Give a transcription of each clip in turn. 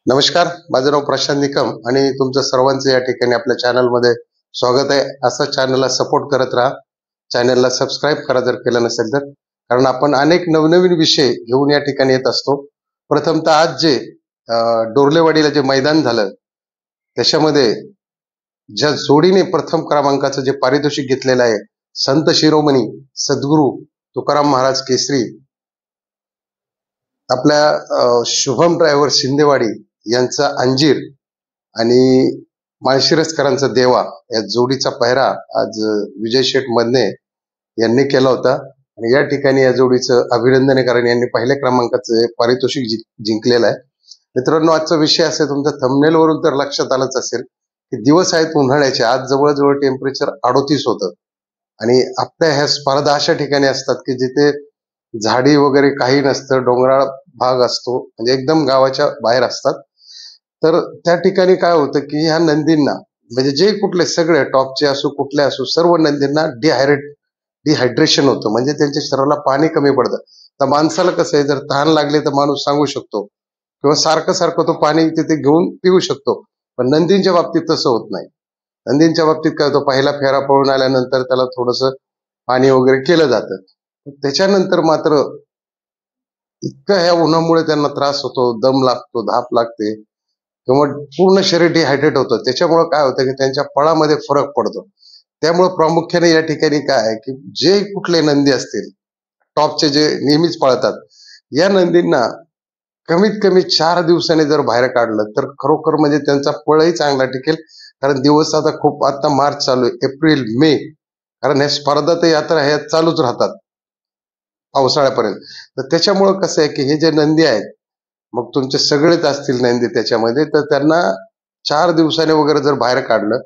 नमस्कार, माझं नाव प्रशांत निकम आणि तुमचं सर्वांचं या ठिकाणी आपल्या चॅनलमध्ये स्वागत आहे. असं चॅनलला सपोर्ट करत राहा. चॅनलला सबस्क्राईब करा जर केलं नसेल तर, कारण आपण अनेक नवनवीन विषय घेऊन या ठिकाणी येत असतो. प्रथमतः आज जे डोरलेवाडीला जे मैदान झालं त्याच्यामध्ये ज्या जोडीने प्रथम क्रमांकाचं जे पारितोषिक घेतलेलं आहे, संत शिरोमणी सद्गुरू तुकाराम महाराज केसरी आपल्या शुभम ड्रायव्हर शिंदेवाडी यांचा अंजीर आणि माळशिरसकरांचा देवा या जोडीचा पहिरा आज विजय शेठ मदने यांनी केला होता आणि या ठिकाणी या जोडीचं अभिनंदन आहे, कारण यांनी पहिल्या क्रमांकाचं पारितोषिक जिंकलेलं आहे. मित्रांनो, आजचा विषय असेल, तुमच्या थंबनेल वरून तर लक्षात आलंच असेल की दिवस आहेत उन्हाळ्याचे. आज जवळजवळ टेम्परेचर 38 होतं आणि आपल्या ह्या स्पर्धा अशा ठिकाणी असतात की जिथे झाडी वगैरे काही नसतं, डोंगराळ भाग असतो, म्हणजे एकदम गावाच्या बाहेर असतात. तर त्या ठिकाणी काय होतं की ह्या नंदींना, म्हणजे जे कुठले सगळे टॉपचे असो कुठले असो, सर्व नंदींना डिहायड्रेशन होतं, म्हणजे त्यांच्या शरीराला पाणी कमी पडतं. तर माणसाला कसं आहे, जर तहान लागली तर माणूस सांगू शकतो किंवा सारखं सारखं तो पाणी तिथे घेऊन पिऊ शकतो, पण नंदींच्या बाबतीत तसं होत नाही. नंदींच्या बाबतीत काय होतं, पहिला फेरा पळून आल्यानंतर त्याला थोडंसं पाणी वगैरे केलं जातं. त्याच्यानंतर मात्र इतकं ह्या उन्हामुळे त्यांना त्रास होतो, दम लागतो, धाप लागते किंवा पूर्ण शरीर डिहायड्रेट होतं. त्याच्यामुळे काय होतं की त्यांच्या पळामध्ये फरक पडतो. त्यामुळे प्रामुख्याने या ठिकाणी काय आहे की जे कुठले नंदी असतील टॉपचे जे नेहमीच पळतात, या नंदींना कमीत कमी 4 दिवसांनी जर बाहेर काढलं तर खरोखर म्हणजे त्यांचा पळही चांगला टिकेल. कारण दिवस आता खूप, आता मार्च चालू आहे, एप्रिल मे, कारण ह्या स्पर्धा तर यात्रा ह्या चालूच राहतात पावसाळ्यापर्यंत. तर त्याच्यामुळं कसं आहे की हे जे नंदी आहेत, मग तुमचे सगळेच असतील नंदी त्याच्यामध्ये, तर त्यांना 4 दिवसाने वगैरे जर बाहेर काढलं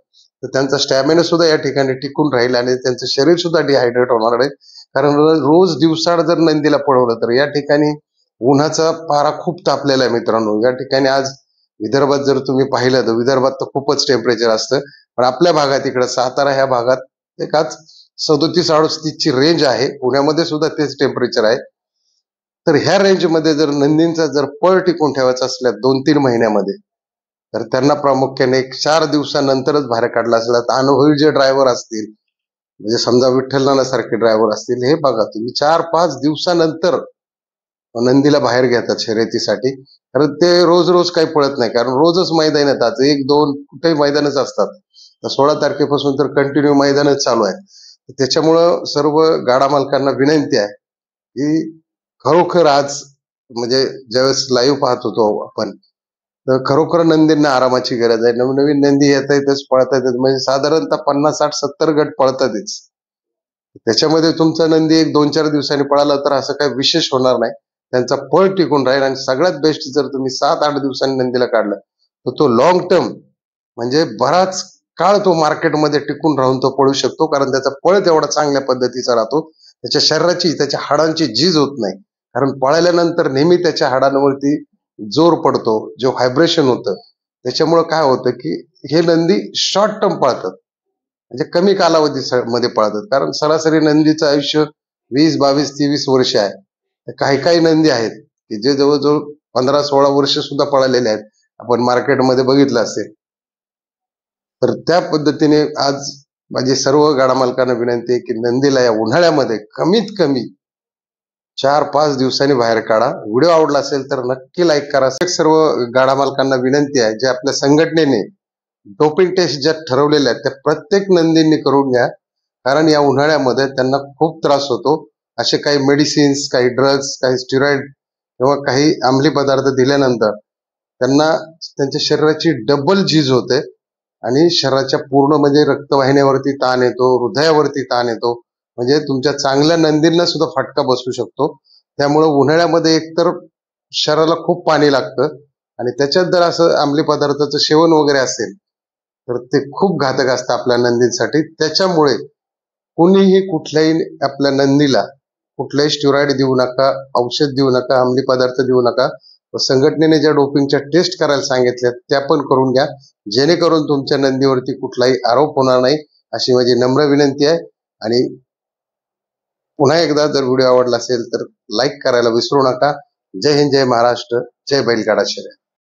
तर त्यांचा स्टॅमिना सुद्धा या ठिकाणी टिकून राहील आणि त्यांचं शरीर सुद्धा डिहायड्रेट होणार नाही. कारण रोज दिवसाड जर नंदीला पळवलं तर या ठिकाणी उन्हाचा पारा खूप तापलेला आहे. मित्रांनो, या ठिकाणी आज विदर्भात जर तुम्ही पाहिलं तर विदर्भात तर खूपच टेम्परेचर असतं, पण आपल्या भागात इकडं सातारा ह्या भागात एक आज 37-38 ची रेंज आहे. पुण्यामध्ये सुद्धा तेच टेम्परेचर आहे. तर ह्या रेंजमध्ये जर नंदींचा जर पळ टिकून ठेवायचा असल्या 2-3 महिन्यामध्ये, तर त्यांना प्रामुख्याने एक 4 दिवसानंतरच बाहेर काढला असला तर अनुभवी जे ड्रायव्हर असतील, म्हणजे समजा विठ्ठल नाना सारखे ड्रायव्हर असतील, हे बघा तुम्ही 4-5 दिवसानंतर नंदीला बाहेर घेतात शर्यतीसाठी. कारण ते रोज रोज काही पळत नाही, कारण रोजच मैदान येतात, 1-2 कुठेही मैदानच असतात. 16 तारखेपासून तर कंटिन्यू मैदानच चालू आहे. त्याच्यामुळं सर्व गाडा मालकांना विनंती आहे की खरोखर आज, म्हणजे ज्यावेळेस लाईव्ह पाहत होतो आपण, तर खरोखर नंदींना आरामाची गरज आहे. नवनवीन नंदी येत आहेतच, पळत आहेत, म्हणजे साधारणतः 50-60-70 गट पळतातच. त्याच्यामध्ये तुमचा नंदी एक 2-4 दिवसांनी पळाला तर असं काही विशेष होणार नाही, त्यांचा पळ टिकून राहील. आणि सगळ्यात बेस्ट, जर तुम्ही 7-8 दिवसांनी नंदीला काढलं तर तो लॉंग टर्म, म्हणजे बराच काळ तो मार्केटमध्ये टिकून राहून तो पळू शकतो, कारण त्याचा पळ तेवढा चांगल्या पद्धतीचा राहतो. त्याच्या शरीराची, त्याच्या हाडांची झीज होत नाही, कारण पळाल्यानंतर नेहमी त्याच्या हाडांवरती जोर पडतो, जो व्हायब्रेशन होतं. त्याच्यामुळं काय होतं की हे नंदी शॉर्ट टर्म पळतात, म्हणजे कमी कालावधी मध्ये पळतात. कारण सरासरी नंदीचं आयुष्य 20-22-23 वर्ष आहे. काही काही नंदी आहेत की जे जवळजवळ 15-16 वर्ष सुद्धा पळालेले आहेत, आपण मार्केटमध्ये बघितलं असेल. तर त्या पद्धतीने आज माझी सर्व गाडा मालकांना विनंती आहे की नंदीला या उन्हाळ्यामध्ये कमीत कमी 4-5 दिवसांनी बाहेर काढा. व्हिडिओ आवडला असेल तर नक्की लाईक करा. सर्व गाडा मालकांना विनंती आहे, जे आपल्या संघटनेने डोपिंग टेस्ट ज्या ठरवलेल्या आहेत त्या प्रत्येक नंदींनी करून घ्या, कारण या उन्हाळ्यामध्ये त्यांना खूप त्रास होतो. असे काही मेडिसिन्स, काही ड्रग्स, काही स्टिरॉइड किंवा काही अंमली पदार्थ दिल्यानंतर त्यांना त्यांच्या शरीराची डबल झीज होते आणि शरीराच्या पूर्ण, म्हणजे रक्तवाहिन्यावरती ताण येतो, हृदयावरती ताण येतो, म्हणजे तुमच्या चांगल्या नंदींना सुद्धा फटका बसू शकतो. त्यामुळे उन्हाळ्यामध्ये एकतर शरीराला खूप पाणी लागतं आणि त्याच्यात जर असं अंमली पदार्थाचं सेवन वगैरे असेल तर ते खूप घातक असतं आपल्या नंदींसाठी. त्याच्यामुळे कुणीही कुठल्याही आपल्या नंदीला कुठल्याही स्टिरॉइड देऊ नका, औषध देऊ नका, अंमली पदार्थ देऊ नका. संघटनेने ज्या डोपिंगच्या टेस्ट करायला सांगितल्या त्या पण करून घ्या, जेणेकरून तुमच्या नंदीवरती कुठलाही आरोप होणार नाही, अशी माझी नम्र विनंती आहे. आणि पुन्हा एकदा, जर व्हिडिओ आवडला असेल तर लाईक करायला विसरू नका. जय हिंद, जय महाराष्ट्र, जय बैलगाडा शर्यत.